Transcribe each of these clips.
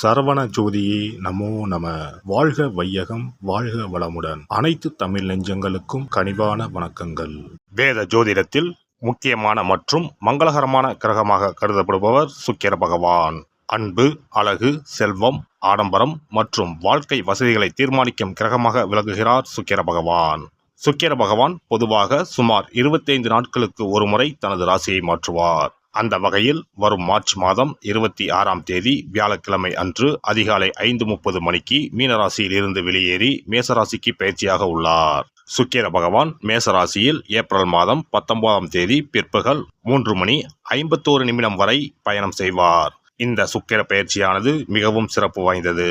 சரவண ஜோதியே நமோ நம. வாழ்க வையகம், வாழ்க வளமுடன். அனைத்து தமிழ் நெஞ்சங்களுக்கும் கனிவான வணக்கங்கள். வேத ஜோதிடத்தில் முக்கியமான மற்றும் மங்களகரமான கிரகமாக கருதப்படுபவர் சுக்கிர பகவான். அன்பு, அழகு, செல்வம், ஆடம்பரம் மற்றும் வாழ்க்கை வசதிகளை தீர்மானிக்கும் கிரகமாக விளங்குகிறார் சுக்கிர பகவான். சுக்கிர பகவான் பொதுவாக சுமார் 25 நாட்களுக்கு ஒருமுறை தனது ராசியை மாற்றுவார். அந்த வகையில் வரும் மார்ச் மாதம் 26ஆம் தேதி வியாழக்கிழமை அன்று அதிகாலை 5:30 மணிக்கு மீனராசியில் இருந்து வெளியேறி மேசராசிக்கு பயிற்சியாக உள்ளார். சுக்கிர பகவான் மேசராசியில் ஏப்ரல் மாதம் 19ஆம் தேதி பிற்பகல் 3:51 வரை பயணம் செய்வார். இந்த சுக்கிர பயிற்சியானது மிகவும் சிறப்பு வாய்ந்தது.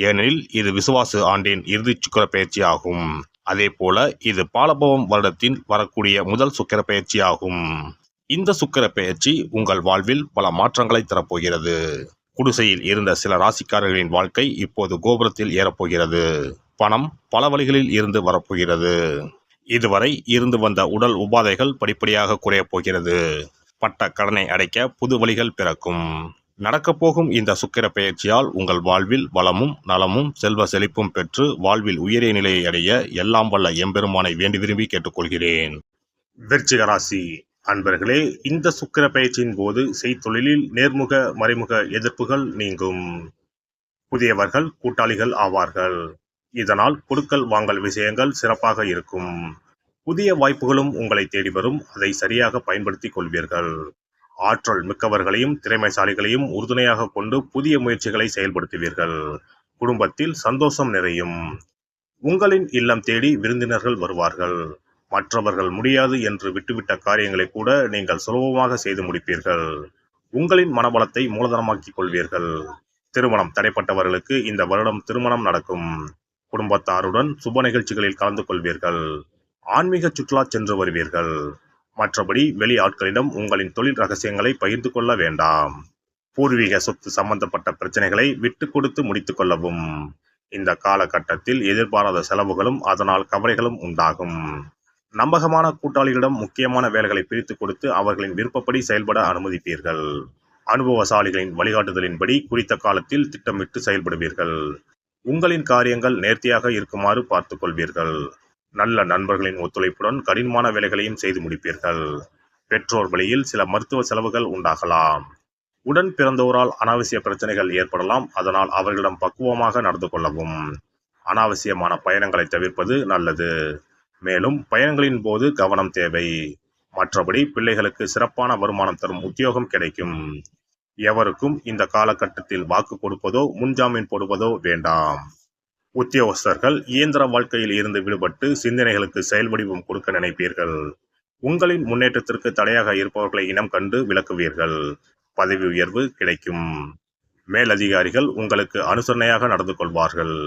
ஏனெனில் இது விசுவாச ஆண்டின் இறுதி சுக்கிர பயிற்சி ஆகும். அதே போல இது பாலபவம் வருடத்தின் வரக்கூடிய முதல் சுக்கிர பயிற்சி ஆகும். இந்த சுக்கிர பெயர்ச்சி உங்கள் வாழ்வில் பல மாற்றங்களை தரப்போகிறது. குடிசையில் இருந்த சில ராசிக்காரர்களின் வாழ்க்கை இப்போது கோபுரத்தில் ஏறப்போகிறது. பணம் பல வழிகளில் இருந்து வரப்போகிறது. இதுவரை இருந்து வந்த உடல் உபாதைகள் படிப்படியாக குறையப் போகிறது. பட்ட கடனை அடைக்க புது வழிகள் பிறக்கும். நடக்கப்போகும் இந்த சுக்கிர பெயர்ச்சியால் உங்கள் வாழ்வில் வளமும் நலமும் செல்வ செழிப்பும் பெற்று வாழ்வில் உயரிய நிலையை அடைய எல்லாம் வல்ல எம்பெருமானை வேண்டி விரும்பி கேட்டுக்கொள்கிறேன். விருச்சிக ராசி அன்பர்களே, இந்த சுக்கிர பயிற்சியின் போது செய்தொழிலில் நேர்முக மறைமுக எதிர்ப்புகள் நீங்கும். புதியவர்கள் கூட்டாளிகள் ஆவார்கள். இதனால் கொடுக்கல் வாங்கல் விஷயங்கள் சிறப்பாக இருக்கும். புதிய வாய்ப்புகளும் உங்களை தேடி வரும். அதை சரியாக பயன்படுத்திக் கொள்வீர்கள். ஆற்றல் மிக்கவர்களையும் திறமைசாலிகளையும் உறுதுணையாக கொண்டு புதிய முயற்சிகளை செயல்படுத்துவீர்கள். குடும்பத்தில் சந்தோஷம் நிறையும். உங்களின் இல்லம் தேடி விருந்தினர்கள் வருவார்கள். மற்றவர்கள் முடியாது என்று விட்டுவிட்ட காரியங்களை கூட நீங்கள் சுலபமாக செய்து முடிப்பீர்கள். உங்களின் மனபலத்தை மூலதனமாக்கிக் கொள்வீர்கள். திருமணம் தடைப்பட்டவர்களுக்கு இந்த வருடம் திருமணம் நடக்கும். குடும்பத்தாருடன் சுப நிகழ்ச்சிகளில் கலந்து கொள்வீர்கள். ஆன்மீக சுற்றுலா சென்று வருவீர்கள். மற்றபடி வெளி ஆட்களிடம் உங்களின் தொழில் ரகசியங்களை பகிர்ந்து கொள்ள வேண்டாம். பூர்வீக சொத்து சம்பந்தப்பட்ட பிரச்சனைகளை விட்டு கொடுத்து முடித்துக் கொள்ளவும். இந்த காலகட்டத்தில் எதிர்பாராத செலவுகளும் அதனால் கவலைகளும் உண்டாகும். நம்பகமான கூட்டாளிகளிடம் முக்கியமான வேலைகளை பிரித்து கொடுத்து அவர்களின் விருப்பப்படி செயல்பட அனுமதிப்பீர்கள். அனுபவசாலிகளின் வழிகாட்டுதலின்படி குறித்த காலத்தில் திட்டமிட்டு செயல்படுவீர்கள். உங்களின் காரியங்கள் நேர்த்தியாக இருக்குமாறு பார்த்துக் கொள்வீர்கள். நல்ல நண்பர்களின் ஒத்துழைப்புடன் கடினமான வேலைகளையும் செய்து முடிப்பீர்கள். பெற்றோர் வழியில் சில மருத்துவ செலவுகள் உண்டாகலாம். உடன் பிறந்தோரால் அனாவசிய பிரச்சனைகள் ஏற்படலாம். அதனால் அவர்களிடம் பக்குவமாக நடந்து கொள்ளவும். அனாவசியமான பயணங்களை தவிர்ப்பது நல்லது. மேலும் பயணங்களின் போது கவனம் தேவை. மற்றபடி பிள்ளைகளுக்கு சிறப்பான வருமானம் தரும் உத்தியோகம் கிடைக்கும். எவருக்கும் இந்த காலகட்டத்தில் வாக்கு கொடுப்பதோ முன்ஜாமீன் போடுவதோ வேண்டாம். உத்தியோகஸ்தர்கள் இயந்திர வாழ்க்கையில் இருந்து விடுபட்டு சிந்தனைகளுக்கு செயல் வடிவம் கொடுக்க நினைப்பீர்கள். உங்களின் முன்னேற்றத்திற்கு தடையாக இருப்பவர்களை இனம் கண்டு விலக்குவீர்கள். பதவி உயர்வு கிடைக்கும். மேலதிகாரிகள் உங்களுக்கு அனுசரணையாக நடந்து கொள்வார்கள்.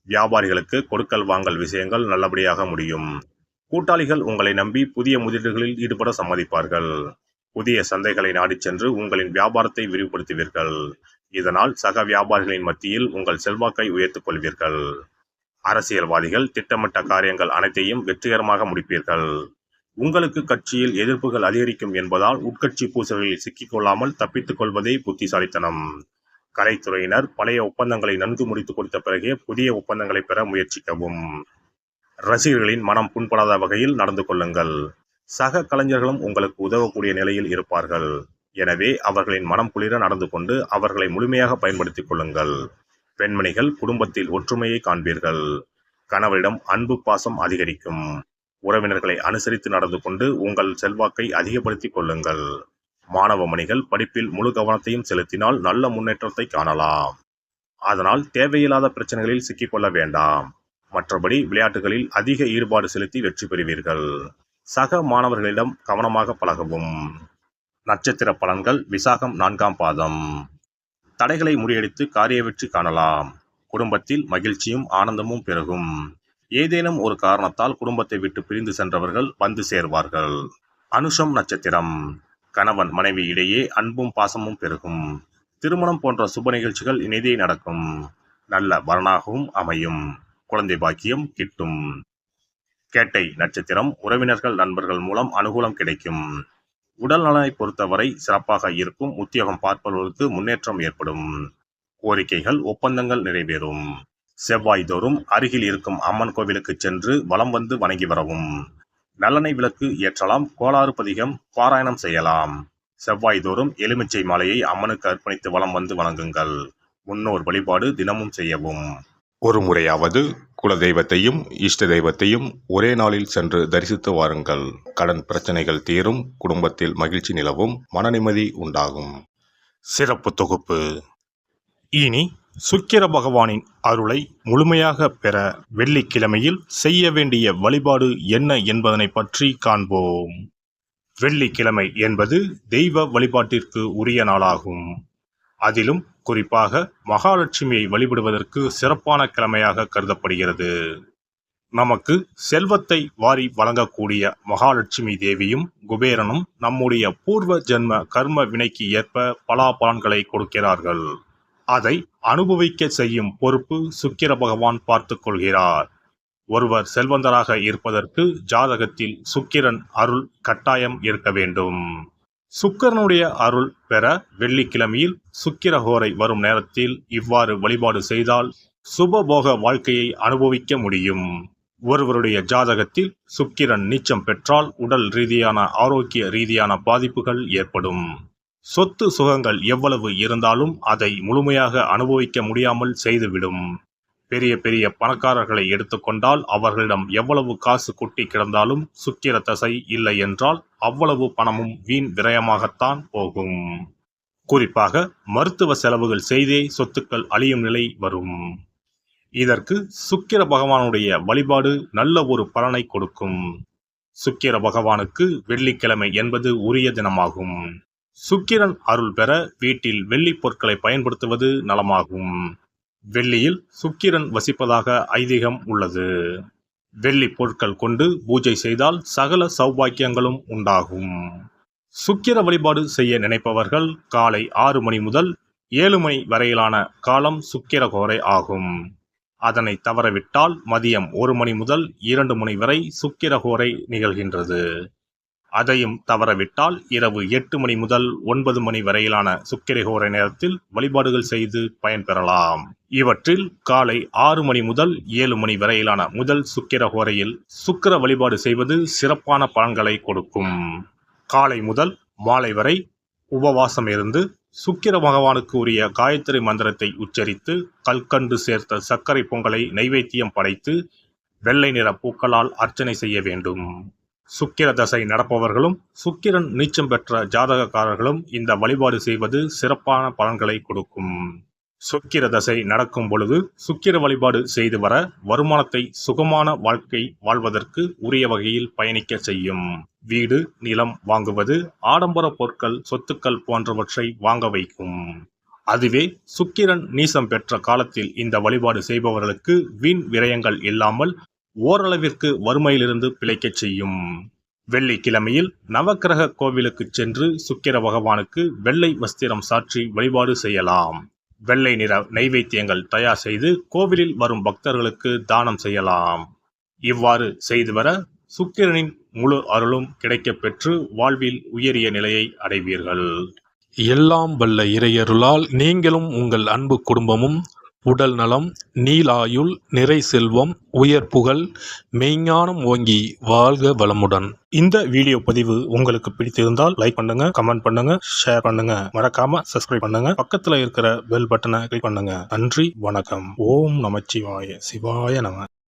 வியாபாரிகளுக்கு கொடுக்கல் வாங்கல் விஷயங்கள் நல்லபடியாக முடியும். கூட்டாளிகள் உங்களை நம்பி புதிய முதலீடுகளில் ஈடுபட சம்மதிப்பார்கள். புதிய சந்தைகளை நாடிச் சென்று உங்களின் வியாபாரத்தை விரிவுபடுத்துவீர்கள். இதனால் சக வியாபாரிகளின் மத்தியில் உங்கள் செல்வாக்கை உயர்த்திக் கொள்வீர்கள். அரசியல்வாதிகள் திட்டமிட்ட காரியங்கள் அனைத்தையும் வெற்றிகரமாக முடிப்பீர்கள். உங்களுக்கு கட்சியில் எதிர்ப்புகள் அதிகரிக்கும் என்பதால் உட்கட்சி பூசல்களில் சிக்கிக்கொள்ளாமல் தப்பித்துக் கொள்வதே புத்திசாலித்தனம். கலைத்துறையினர் பழைய ஒப்பந்தங்களை நன்கு முடித்து கொடுத்த பிறகே புதிய ஒப்பந்தங்களை பெற முயற்சிக்கவும். ரசிகர்களின் மனம் புண்படாத வகையில் நடந்து கொள்ளுங்கள். சக கலைஞர்களும் உங்களுக்கு உதவக்கூடிய நிலையில் இருப்பார்கள். எனவே அவர்களின் மனம் குளிர நடந்து கொண்டு அவர்களை முழுமையாக பயன்படுத்திக் கொள்ளுங்கள். பெண்மணிகள் குடும்பத்தில் ஒற்றுமையை காண்பீர்கள். கணவரிடம் அன்பு பாசம் அதிகரிக்கும். உறவினர்களை அனுசரித்து நடந்து கொண்டு உங்கள் செல்வாக்கை அதிகப்படுத்திக் கொள்ளுங்கள். மாணவ மணிகள் படிப்பில் முழு கவனத்தையும் செலுத்தினால் நல்ல முன்னேற்றத்தை காணலாம். அதனால் தேவையில்லாத பிரச்சனைகளில் சிக்கிக்கொள்ள வேண்டாம். மற்றபடி விளையாட்டுகளில் அதிக ஈடுபாடு செலுத்தி வெற்றி பெறுவீர்கள். சக மாணவர்களிடம் கவனமாக பழகவும். நட்சத்திர பலன்கள் விசாகம் 4ஆம் பாதம். தடைகளை முறியடித்து காரிய வெற்றி காணலாம். குடும்பத்தில் மகிழ்ச்சியும் ஆனந்தமும் பெருகும். ஏதேனும் ஒரு காரணத்தால் குடும்பத்தை விட்டு பிரிந்து சென்றவர்கள் வந்து சேர்வார்கள். அனுஷம் நட்சத்திரம். கணவன் மனைவி இடையே அன்பும் பாசமும் பெருகும். திருமணம் போன்ற சுப நிகழ்ச்சிகள் இனிதே நடக்கும். நல்ல வரனாகவும் அமையும். குழந்தை பாக்கியம் கிட்டும். கேட்டை நட்சத்திரம். உறவினர்கள் நண்பர்கள் மூலம் அனுகூலம் கிடைக்கும். உடல் நலனை பொறுத்தவரை சிறப்பாக இருக்கும். உத்தியோகம் பார்ப்பவர்களுக்கு முன்னேற்றம் ஏற்படும். கோரிக்கைகள் ஒப்பந்தங்கள் நிறைவேறும். செவ்வாய்தோறும் அருகில் இருக்கும் அம்மன் கோவிலுக்கு சென்று வலம் வந்து வணங்கி வரவும். நல்லெண்ணெய் விளக்கு ஏற்றலாம், கோளாறு பதிகம் பாராயணம் செய்யலாம். செவ்வாய்தோறும் எலுமிச்சை மாலையை அம்மனுக்கு அர்ப்பணித்து வலம் வந்து வணங்குங்கள். முன்னோர் வழிபாடு தினமும் செய்யவும். ஒரு முறையாவது குலதெய்வத்தையும் இஷ்ட தெய்வத்தையும் ஒரே நாளில் சென்று தரிசித்து வாருங்கள். கடன் பிரச்சனைகள் தீரும், குடும்பத்தில் மகிழ்ச்சி நிலவும், மன நிம்மதி உண்டாகும். சிறப்பு தொகுப்பு. இனி சுக்கிர பகவானின் அருளை முழுமையாக பெற வெள்ளிக்கிழமையில் செய்ய வேண்டிய வழிபாடு என்ன என்பதனை பற்றி காண்போம். வெள்ளிக்கிழமை என்பது தெய்வ வழிபாட்டிற்கு உரிய நாளாகும். அதிலும் குறிப்பாக மகாலட்சுமியை வழிபடுவதற்கு சிறப்பான கிழமையாக கருதப்படுகிறது. நமக்கு செல்வத்தை வாரி வழங்கக்கூடிய மகாலட்சுமி தேவியும் குபேரனும் நம்முடைய பூர்வ ஜென்ம கர்ம வினைக்கு ஏற்ப பலாபலன்களை கொடுக்கிறார்கள். அதை அனுபவிக்க செய்யும் பொறுப்பு சுக்கிர பகவான் பார்த்து கொள்கிறார். ஒருவர் செல்வந்தராக இருப்பதற்கு ஜாதகத்தில் சுக்கிரன் அருள் கட்டாயம் இருக்க வேண்டும். சுக்கிரனுடைய அருள் பெற வெள்ளிக்கிழமையில் சுக்கிரஹோரை வரும் நேரத்தில் இவ்வாறு வழிபாடு செய்தால் சுபபோக வாழ்க்கையை அனுபவிக்க முடியும். ஒருவருடைய ஜாதகத்தில் சுக்கிரன் நீச்சம் பெற்றால் உடல் ரீதியான ஆரோக்கிய ரீதியான பாதிப்புகள் ஏற்படும். சொத்து சுகங்கள் எவ்வளவு இருந்தாலும் அதை முழுமையாக அனுபவிக்க முடியாமல் செய்துவிடும். பெரிய பெரிய பணக்காரர்களை எடுத்துக்கொண்டால் அவர்களிடம் எவ்வளவு காசு கொட்டி கிடந்தாலும் சுக்கிர தசை இல்லை என்றால் அவ்வளவு பணமும் வீண் விரயமாகத்தான் போகும். குறிப்பாக மருத்துவ செலவுகள் செய்தே சொத்துக்கள் அழியும் நிலை வரும். இதற்கு சுக்கிர பகவானுடைய வழிபாடு நல்ல ஒரு பலனை கொடுக்கும். சுக்கிர பகவானுக்கு வெள்ளிக்கிழமை என்பது உரிய தினமாகும். சுக்கிரன் அருள் பெற வீட்டில் வெள்ளி பொருட்களை பயன்படுத்துவது நலமாகும். வெள்ளியில் சுக்கிரன் வசிப்பதாக ஐதீகம் உள்ளது. வெள்ளி பொருட்கள் கொண்டு பூஜை செய்தால் சகல சௌபாக்கியங்களும் உண்டாகும். சுக்கிர வழிபாடு செய்ய நினைப்பவர்கள் காலை 6 மணி முதல் 7 மணி வரையிலான காலம் சுக்கிரஹோரை ஆகும். அதனை தவறவிட்டால் மதியம் 1 மணி முதல் 2 மணி வரை சுக்கிரஹோரை நிகழ்கின்றது. அதையும் தவறவிட்டால் இரவு 8 மணி முதல் 9 மணி வரையிலான சுக்கிரஹோரை நேரத்தில் வழிபாடுகள் செய்து பயன்பெறலாம். இவற்றில் காலை 6 மணி முதல் 7 மணி வரையிலான முதல் சுக்கிரஹோரையில் சுக்கிர வழிபாடு செய்வது சிறப்பான பலன்களை கொடுக்கும். காலை முதல் மாலை வரை உபவாசம் இருந்து சுக்கிர பகவானுக்கு உரிய காயத்ரி மந்திரத்தை உச்சரித்து கல்கண்டு சேர்த்த சர்க்கரை பொங்கலை நைவேத்தியம் படைத்து வெள்ளை நிற பூக்களால் அர்ச்சனை செய்ய வேண்டும். சுக்கிர தசை நடப்பவர்களும் சுக்கிரன் நீச்சம் பெற்ற ஜாதகக்காரர்களும் இந்த வழிபாடு செய்வது சிறப்பான பலன்களை கொடுக்கும். சுக்கிர தசை நடக்கும் பொழுது சுக்கிர வழிபாடு செய்து வர வருமானத்தை சுகமான வாழ்க்கை வாழ்வதற்கு உரிய வகையில் பயணிக்க செய்யும். வீடு நிலம் வாங்குவது, ஆடம்பர பொருட்கள் சொத்துக்கள் போன்றவற்றை வாங்க வைக்கும். அதுவே சுக்கிரன் நீசம் பெற்ற காலத்தில் இந்த வழிபாடு செய்பவர்களுக்கு வீண் விரயங்கள் இல்லாமல் ஓரளவிற்கு வறுமையிலிருந்து பிழைக்கச் செய்யும். வெள்ளிக்கிழமையில் நவக்கிரக கோவிலுக்கு சென்று சுக்கிர பகவானுக்கு வெள்ளை வஸ்திரம் சாற்றி வழிபாடு செய்யலாம். வெள்ளை நிற நைவேத்தியங்கள் தயார் செய்து கோவிலில் வரும் பக்தர்களுக்கு தானம் செய்யலாம். இவ்வாறு செய்து வர சுக்கிரனின் முழு அருளும் கிடைக்கப் பெற்று வாழ்வில் உயரிய நிலையை அடைவீர்கள். எல்லாம் வல்ல இறையருளால் நீங்களும் உங்கள் அன்பு குடும்பமும் உடல் நலம், நீலாயுள், நிறை செல்வம், உயர் புகழ், மெய்ஞானம் ஓங்கி வாழ்க வளமுடன். இந்த வீடியோ பதிவு உங்களுக்கு பிடித்திருந்தால் லைக் பண்ணுங்க, கமெண்ட் பண்ணுங்க, ஷேர் பண்ணுங்க, மறக்காம சப்ஸ்கிரைப் பண்ணுங்க, பக்கத்துல இருக்கிற பெல் பட்டனை கிளிக் பண்ணுங்க. நன்றி, வணக்கம். ஓம் நமச்சிவாய, சிவாய நம.